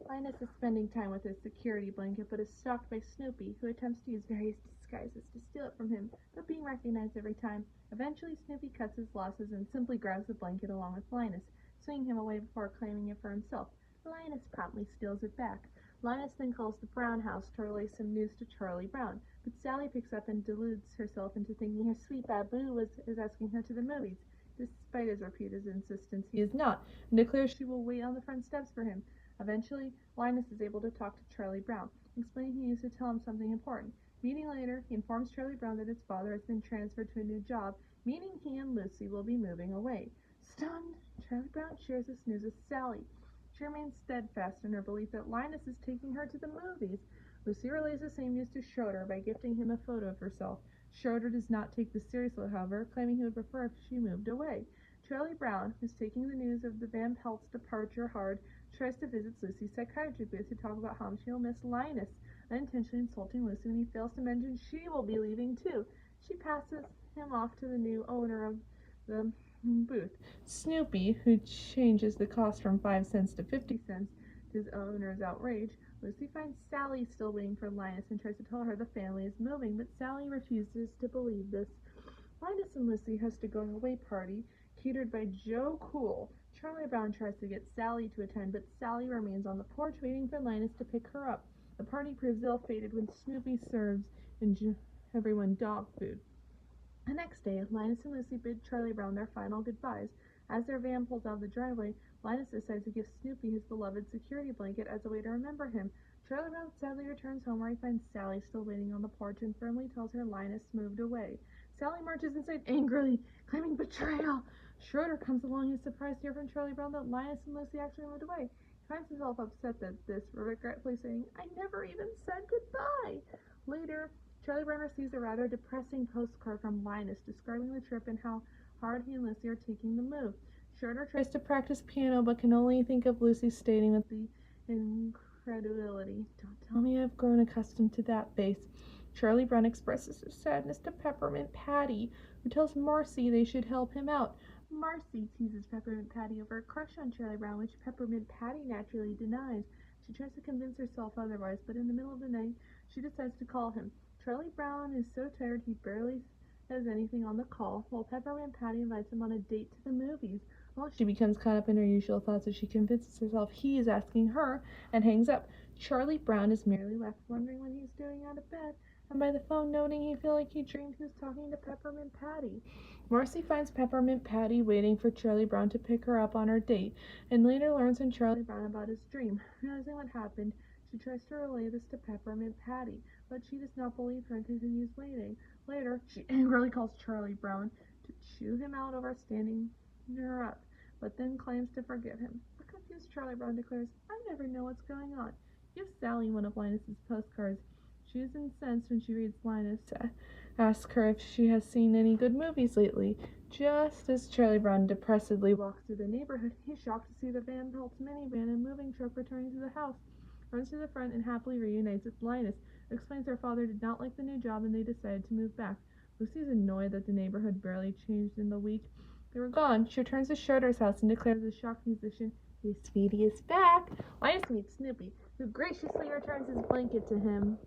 Linus is spending time with his security blanket, but is stalked by Snoopy, who attempts to use various disguises to steal it from him, but being recognized every time. Eventually, Snoopy cuts his losses and simply grabs the blanket along with Linus, swinging him away before claiming it for himself. Linus promptly steals it back. Linus then calls the Brown house to relay some news to Charlie Brown, but Sally picks up and deludes herself into thinking her sweet Babu is asking her to the movies. Despite his repeated insistence, he is not, and declares she will wait on the front steps for him. Eventually, Linus is able to talk to Charlie Brown, explaining he needs to tell him something important. Meeting later, he informs Charlie Brown that his father has been transferred to a new job, meaning he and Lucy will be moving away. Stunned, Charlie Brown shares this news with Sally. She remains steadfast in her belief that Linus is taking her to the movies. Lucy relays the same news to Schroeder by gifting him a photo of herself. Schroeder does not take this seriously, however, claiming he would prefer if she moved away. Charlie Brown, who's taking the news of the Van Pelt's departure hard, tries to visit Lucy's psychiatry booth to talk about how she'll miss Linus, unintentionally insulting Lucy when he fails to mention she will be leaving too. She passes him off to the new owner of the booth, Snoopy, who changes the cost from 5 cents to 50 cents to his owner's outrage. Lucy finds Sally still waiting for Linus and tries to tell her the family is moving, but Sally refuses to believe this. Linus and Lucy host a going-away party catered by Joe Cool. Charlie Brown tries to get Sally to attend, but Sally remains on the porch waiting for Linus to pick her up. The party proves ill-fated when Snoopy serves everyone dog food. The next day, Linus and Lucy bid Charlie Brown their final goodbyes. As their van pulls out of the driveway, Linus decides to give Snoopy his beloved security blanket as a way to remember him. Charlie Brown sadly returns home where he finds Sally still waiting on the porch and firmly tells her Linus moved away. Sally marches inside angrily, claiming betrayal. Schroeder comes along and is surprised to hear from Charlie Brown that Linus and Lucy actually moved away. He finds himself upset at this, regretfully saying, "I never even said goodbye." Later, Charlie Brown receives a rather depressing postcard from Linus describing the trip and how hard he and Lucy are taking the move. Schroeder tries to practice piano but can only think of Lucy stating with the incredulity, "Don't tell me I've grown accustomed to that bass." Charlie Brown expresses his sadness to Peppermint Patty, who tells Marcy they should help him out. Marcy teases Peppermint Patty over a crush on Charlie Brown, which Peppermint Patty naturally denies. She tries to convince herself otherwise, but in the middle of the night, she decides to call him. Charlie Brown is so tired he barely says anything on the call, while Peppermint Patty invites him on a date to the movies. Well, she becomes caught up in her usual thoughts as she convinces herself he is asking her and hangs up. Charlie Brown is merely left wondering what he's doing out of bed, and by the phone noting he feels like he dreamed he was talking to Peppermint Patty. Marcy finds Peppermint Patty waiting for Charlie Brown to pick her up on her date, and later learns from Charlie Brown about his dream. Realizing what happened, she tries to relay this to Peppermint Patty, but she does not believe her and continues waiting. Later, she angrily calls Charlie Brown to chew him out over standing her up, but then claims to forgive him. A confused Charlie Brown declares, "I never know what's going on." He gives Sally one of Linus's postcards. She is incensed when she reads Linus asks her if she has seen any good movies lately. Just as Charlie Brown depressedly walks through the neighborhood, he's shocked to see the Van Pelt's minivan and moving truck returning to the house. Runs to the front and happily reunites with Linus, explains their father did not like the new job and they decided to move back. Lucy is annoyed that the neighborhood barely changed in the week they were gone. She returns to Schroeder's house and declares to the shocked musician, "Hey, Speedy is back." Linus meets Snoopy, who graciously returns his blanket to him.